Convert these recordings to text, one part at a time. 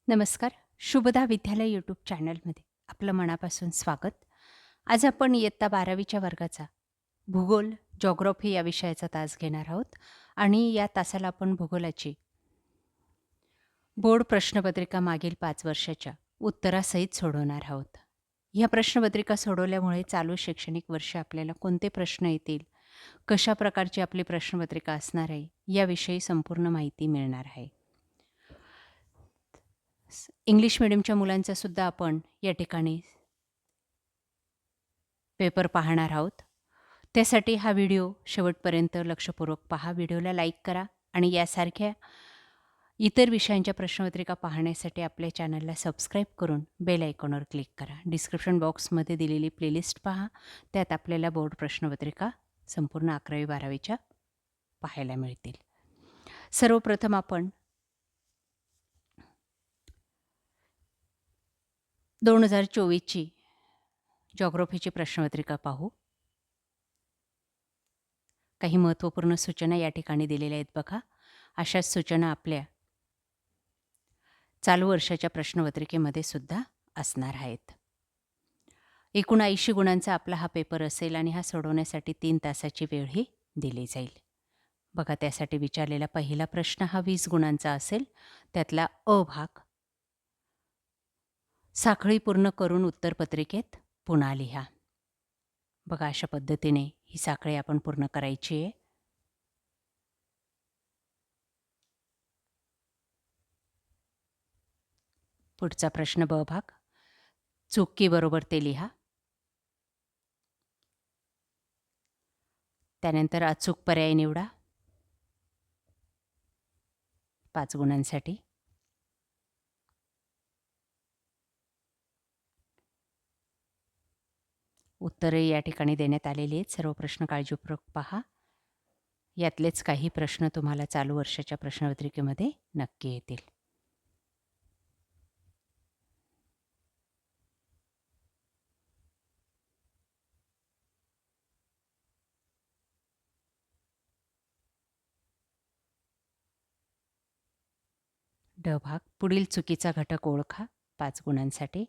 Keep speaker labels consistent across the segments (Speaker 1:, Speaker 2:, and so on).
Speaker 1: नमस्कार. शुभदा विद्यालय यूट्यूब चॅनलमध्ये आपलं मनापासून स्वागत. आज आपण इयत्ता 12वीच्या वर्गाचा भूगोल, जिओग्राफी या विषयाचा तास घेणार आहोत आणि या तासाला आपण भूगोलाची बोर्ड प्रश्नपत्रिका मागील 5 वर्षाच्या उत्तरासहित सोडवणार आहोत. ह्या प्रश्नपत्रिका सोडवल्यामुळे चालू शैक्षणिक वर्ष आपल्याला कोणते प्रश्न येतील, कशा प्रकारची आपली प्रश्नपत्रिका असणार आहे, याविषयी संपूर्ण माहिती मिळणार आहे. इंग्लिश मीडियमच्या मुलांचा सुद्धा आपण या ठिकाणी पेपर पाहणार आहोत. त्यासाठी हा व्हिडिओ शेवटपर्यंत लक्षपूर्वक पहा. व्हिडिओला लाईक करा आणि यासारख्या इतर विषयांच्या प्रश्नपत्रिका पाहण्यासाठी आपल्या चॅनलला सबस्क्राईब करून बेल आयकॉनवर क्लिक करा. डिस्क्रिप्शन बॉक्समध्ये दिलेली प्लेलिस्ट पहा. त्यात आपल्याला बोर्ड प्रश्नपत्रिका संपूर्ण 11वी-12वीच्या पाहायला मिळतील. सर्वप्रथम आपण 2024ची जिओग्राफीची प्रश्नपत्रिका पाहू. काही महत्त्वपूर्ण सूचना या ठिकाणी दिलेल्या आहेत बघा. अशाच सूचना आपल्या चालू वर्षाच्या प्रश्नपत्रिकेमध्ये सुद्धा असणार आहेत. एकूण 80 गुणांचा आपला हा पेपर असेल आणि हा सोडवण्यासाठी 3 तासाची वेळही दिली जाईल. बघा, त्यासाठी विचारलेला पहिला प्रश्न हा 20 गुणांचा असेल. त्यातला अ भाग साखळी पूर्ण करून उत्तरपत्रिकेत पुन्हा लिहा. बघा, अशा पद्धतीने ही साखळी आपण पूर्ण करायची आहे. पुढचा प्रश्न ब भाग, चूक की बरोबर ते लिहा. त्यानंतर अचूक पर्याय निवडा 5 गुणांसाठी. उत्तरे या ठिकाणी देण्यात आलेली आहेत. सर्व प्रश्न काळजीपूर्वक पहा. यातलेच काही प्रश्न तुम्हाला चालू वर्षाच्या प्रश्नपत्रिकेमध्ये नक्की येतील. ड भाग, पुढील चुकीचा घटक ओळखा 5 गुणांसाठी.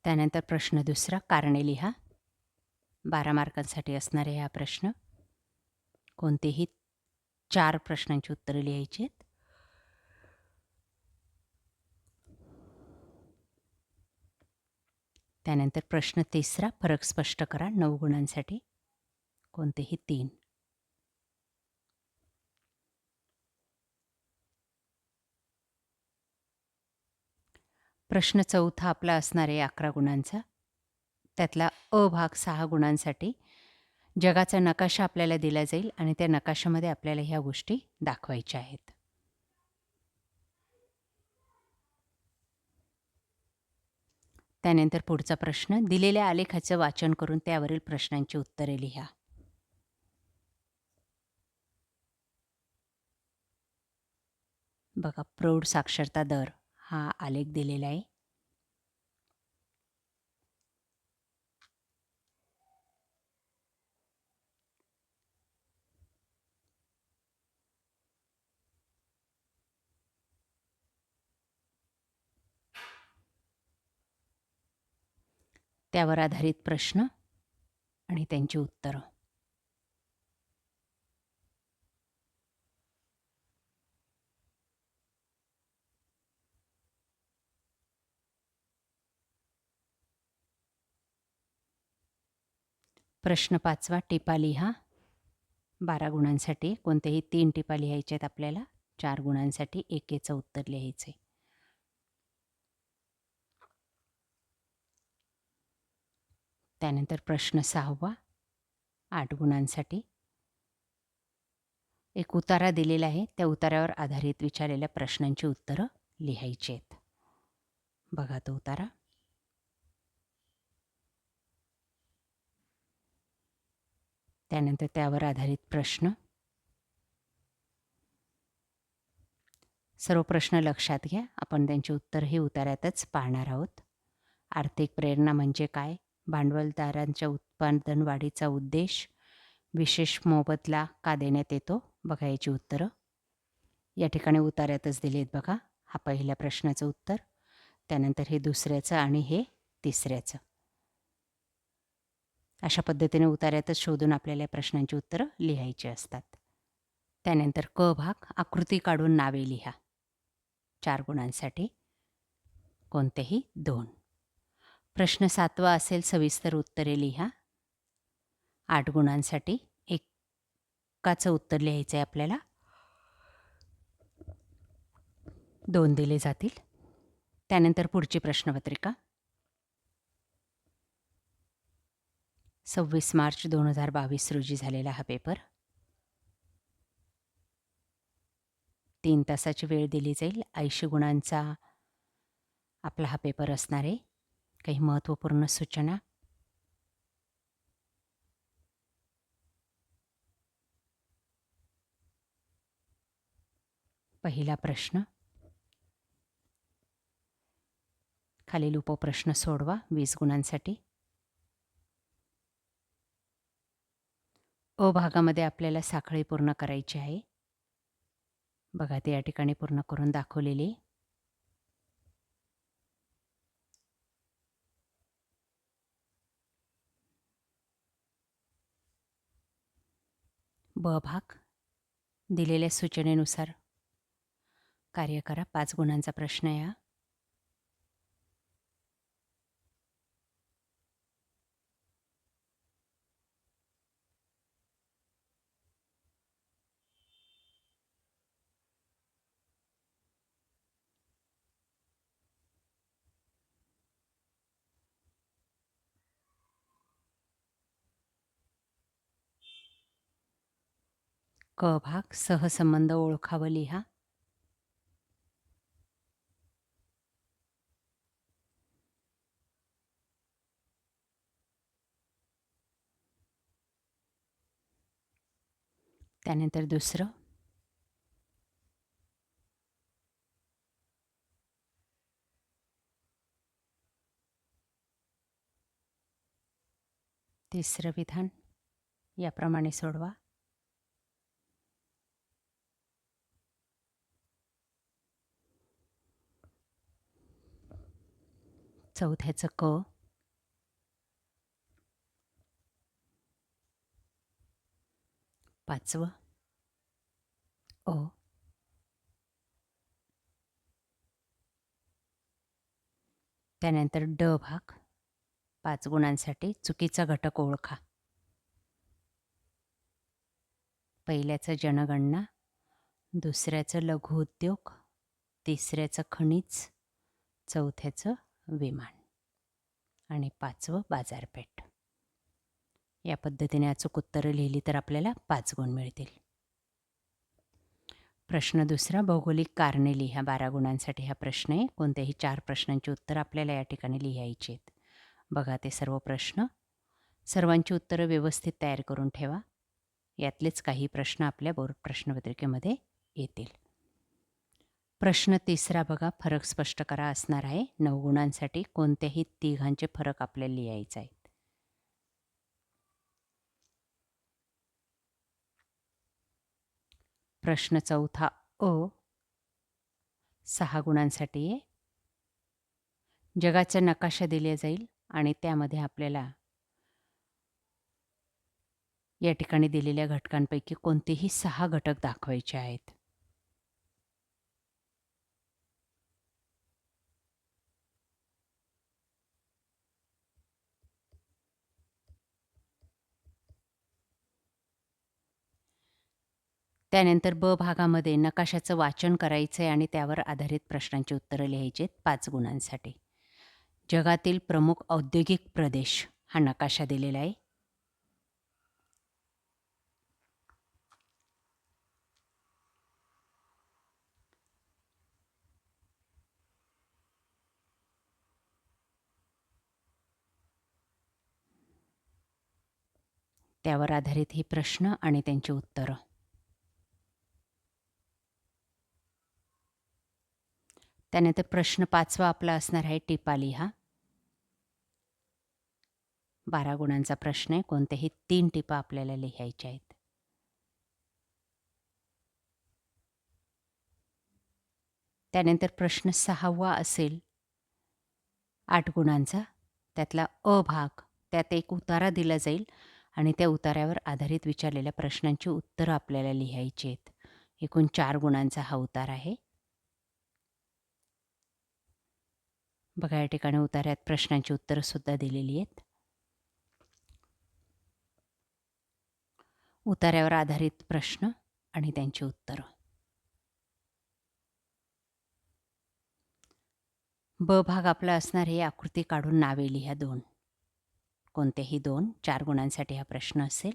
Speaker 1: त्यानंतर प्रश्न दुसरा, कारणे लिहा. 12 मार्कांसाठी असणारे हा प्रश्न. कोणतेही 4 प्रश्नांची उत्तरे लिहायची आहेत. त्यानंतर प्रश्न तिसरा, फरक स्पष्ट करा 9 गुणांसाठी. कोणतेही 3. प्रश्न चौथा आपला असणार आहे 11 गुणांचा. त्यातला अ भाग 6 गुणांसाठी. जगाचा नकाशा आपल्याला दिला जाईल आणि त्या नकाशामध्ये आपल्याला ह्या गोष्टी दाखवायच्या आहेत. त्यानंतर पुढचा प्रश्न, दिलेल्या आलेखाचं वाचन करून त्यावरील प्रश्नांची उत्तरे लिहा. बघा, प्रौढ साक्षरता दर हा आलेख दिलेला आहे. त्यावर आधारित प्रश्न आणि त्यांची उत्तरं. प्रश्न 5वा, टिपा लिहा 12 गुणांसाठी. कोणतेही 3 टिपा लिहायच्या आहेत आपल्याला. 4 गुणांसाठी एकेचं उत्तर लिहायचे. त्यानंतर प्रश्न 6वा 8 गुणांसाठी. एक उतारा दिलेला आहे. त्या उतारावर आधारित विचारलेल्या प्रश्नांची उत्तरं लिहायची आहेत. बघा तो उतारा. त्यानंतर त्यावर आधारित प्रश्न. सर्व प्रश्न लक्षात घ्या. आपण त्यांची उत्तरही उतार्यातच पाहणार आहोत. आर्थिक प्रेरणा म्हणजे काय? भांडवलदारांच्या उत्पादन वाढीचा उद्देश. विशेष मोबदला का देण्यात येतो? बघा याची उत्तरं. या ठिकाणी उतार्यातच दिली आहेत बघा. हा पहिल्या प्रश्नाचं उत्तर, त्यानंतर हे दुसऱ्याचं आणि हे तिसऱ्याचं. अशा पद्धतीने उतार्यातच शोधून आपल्याला या प्रश्नांची उत्तरं लिहायची असतात. त्यानंतर क भाग, आकृती काढून नावे लिहा. 4 गुणांसाठी कोणतेही 2. प्रश्न 7वा असेल सविस्तर उत्तरे लिहा. 8 गुणांसाठी एकाचं उत्तर लिहायचं आहे आपल्याला. 2 दिले जातील. त्यानंतर पुढची प्रश्नपत्रिका 26 मार्च 2022 रोजी झालेला हा पेपर. 3 तासाची वेळ दिली जाईल. 80 गुणांचा आपला हा पेपर असणार आहे. काही महत्त्वपूर्ण सूचना. पहिला प्रश्न, खालील उपप्रश्न सोडवा 20 गुणांसाठी. अ भागामध्ये आपल्याला साखळी पूर्ण करायची आहे. बघा ते या ठिकाणी पूर्ण करून दाखवलेली. ब भाग, दिलेल्या सूचनेनुसार कार्य करा. 5 गुणांचा प्रश्न आहे हा. क भाग, सहसंबंध ओळखावं लिहा. त्यानंतर दुसरं, तिसरं विधान याप्रमाणे सोडवा. चौथ्याचं क, 5वं अ, त्यानंतर ड भाग, 5 गुणांसाठी चुकीचा घटक ओळखा. पहिल्याचं जनगणना, दुसऱ्याचं लघुउद्योग, तिसऱ्याचं खनिज, चौथ्याचं विमान आणि 5वं बाजारपेठ. या पद्धतीने अचूक उत्तरं लिहिली तर आपल्याला 5 गुण मिळतील. प्रश्न दुसरा, भौगोलिक कारणे लिहा. 12 गुणांसाठी हा प्रश्न आहे. कोणत्याही 4 प्रश्नांची उत्तरं आपल्याला या ठिकाणी लिहायची आहेत. बघा ते सर्व प्रश्न. सर्वांची उत्तरं व्यवस्थित तयार करून ठेवा. यातलेच काही प्रश्न आपल्या बोर्ड प्रश्नपत्रिकेमध्ये येतील. प्रश्न तिसरा बघा, फरक स्पष्ट करा असणार आहे. 9 गुणांसाठी कोणत्याही तिघांचे फरक आपल्याला लिहायचे आहेत. प्रश्न चौथा अ, 6 गुणांसाठी आहे. जगाचा नकाशा दिला जाईल आणि त्यामध्ये आपल्याला या ठिकाणी दिलेल्या घटकांपैकी कोणतेही 6 घटक दाखवायचे आहेत. त्यानंतर ब भागामध्ये नकाशाचं वाचन करायचं आहे आणि त्यावर आधारित प्रश्नांची उत्तरं लिहायची आहेत 5 गुणांसाठी. जगातील प्रमुख औद्योगिक प्रदेश हा नकाशा दिलेला आहे. त्यावर आधारित हे प्रश्न आणि त्यांची उत्तरं. त्यानंतर प्रश्न 5वा आपला असणार आहे टिपा लिहा. 12 गुणांचा प्रश्न आहे. कोणत्याही 3 टिपा आपल्याला लिहायच्या आहेत. त्यानंतर प्रश्न 6वा असेल 8 गुणांचा. त्यातला अ भाग, त्यात एक उतारा दिला जाईल आणि त्या उतार्यावर आधारित विचारलेल्या प्रश्नांची उत्तरं आपल्याला लिहायची आहेत. एकूण 4 गुणांचा हा उतार आहे. बघा या ठिकाणी उतार्यात प्रश्नांची उत्तरंसुद्धा दिलेली आहेत. उतार्यावर आधारित प्रश्न आणि त्यांची उत्तरं. ब भाग आपला असणार आहे आकृती काढून नावे लिहा 2. कोणतेही 2, 4 गुणांसाठी हा प्रश्न असेल.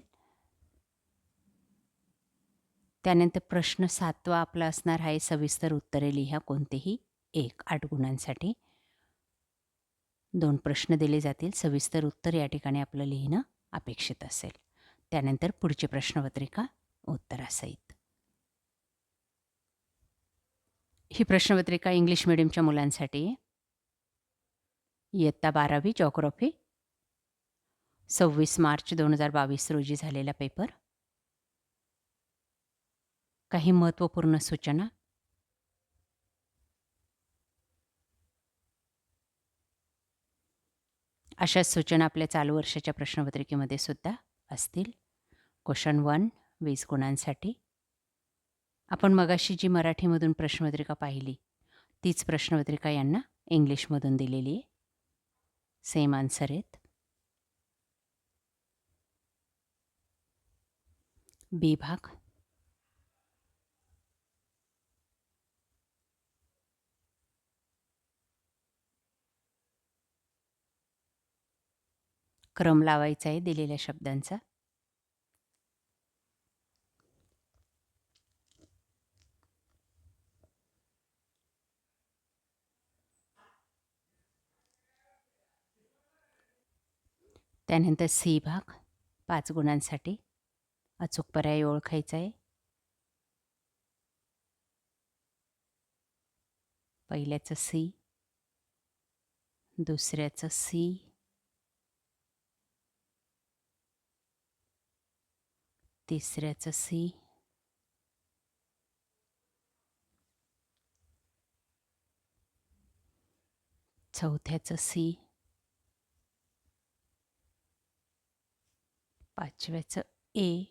Speaker 1: त्यानंतर प्रश्न 7वा आपला असणार आहे सविस्तर उत्तरे लिहा कोणतेही 1, 8 गुणांसाठी. 2 प्रश्न दिले जातील. सविस्तर उत्तर या ठिकाणी आपलं लिहिणं अपेक्षित असेल. त्यानंतर पुढची प्रश्नपत्रिका उत्तरासहित. ही प्रश्नपत्रिका इंग्लिश मीडियमच्या मुलांसाठी आहे. इयत्ता 12वी जॉग्रफी 26 मार्च 2022 रोजी झालेला पेपर. काही महत्त्वपूर्ण सूचना. अशाच सूचना आपल्या चालू वर्षाच्या प्रश्नपत्रिकेमध्ये सुद्धा असतील. क्वेश्चन 1 20 गुणांसाठी. आपण मगाशी जी मराठीमधून प्रश्नपत्रिका पाहिली तीच प्रश्नपत्रिका यांना इंग्लिशमधून दिलेली आहे. सेम आन्सर आहेत. बी भाग. क्रम लावायचा आहे दिलेल्या शब्दांचा. त्यानंतर सी भाग 5 गुणांसाठी. अचूक पर्याय ओळखायचा आहे. पहिल्याचं सी, दुसऱ्याचं सी, तिसऱ्याचं सी, चौथ्याचं सी, पाचव्याचं ए,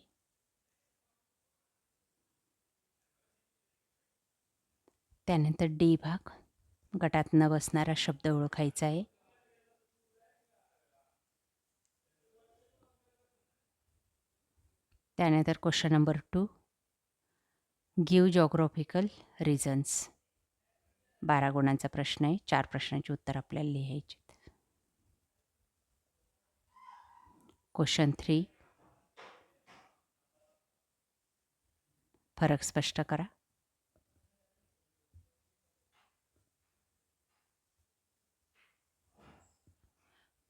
Speaker 1: त्यानंतर डी भाग. गटात न बसणारा शब्द ओळखायचा आहे. त्यानंतर question number 2 give geographical reasons. 12 गुणांचा प्रश्न आहे. 4 प्रश्नांची उत्तर आपल्याला लिहायची. क्वेश्चन 3 फरक स्पष्ट करा.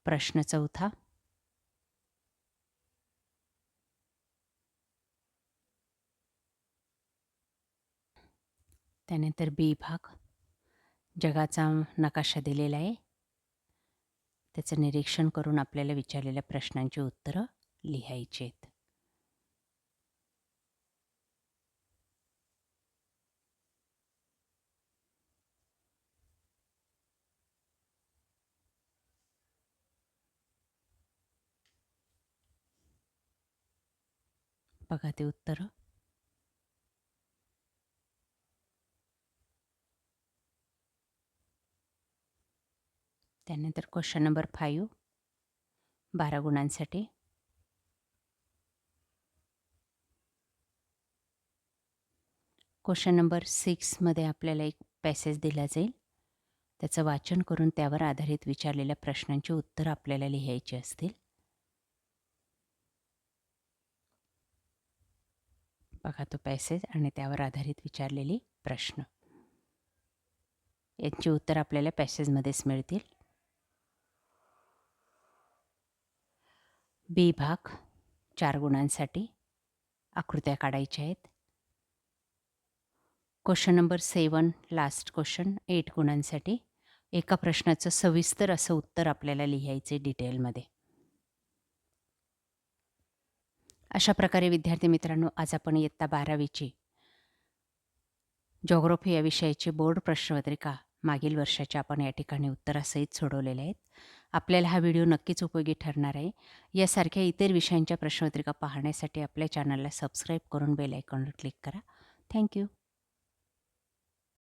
Speaker 1: प्रश्न 4 त्यानंतर बी भाग. जगाचा नकाशा दिलेला आहे. त्याचं निरीक्षण करून आपल्याला विचारलेल्या प्रश्नांची उत्तरं लिहायची आहेत. बघा ते उत्तरं. त्यानंतर क्वेश्चन नंबर 5 12 गुणांसाठी. क्वेश्चन नंबर 6 मध्ये आपल्याला एक पॅसेज दिला जाईल. त्याचं वाचन करून त्यावर आधारित विचारलेल्या प्रश्नांची उत्तरं आपल्याला लिहायची असतील. बघा तो पॅसेज आणि त्यावर आधारित विचारलेली प्रश्न. यांची उत्तर आपल्याला पॅसेजमध्येच मिळतील. बी भाग 4 गुणांसाठी. आकृत्या काढायच्या आहेत. क्वेश्चन नंबर 7 लास्ट क्वेश्चन 8 गुणांसाठी. एका प्रश्नाचं सविस्तर असं उत्तर आपल्याला लिहायचे डिटेलमध्ये. अशा प्रकारे विद्यार्थी मित्रांनो, आज आपण इयत्ता 12वीची जिओग्राफी या विषयाची बोर्ड प्रश्नपत्रिका मागील वर्षाच्या आपण या ठिकाणी उत्तरासहित सोडवलेल्या आहेत. आपल्याला हा व्हिडिओ नक्कीच उपयोगी ठरणार आहे. यासारख्या इतर विषयांच्या प्रश्नपत्रिका पाहण्यासाठी आपल्या चॅनलला सबस्क्राईब करून बेल आयकॉनवर क्लिक करा. थँक्यू.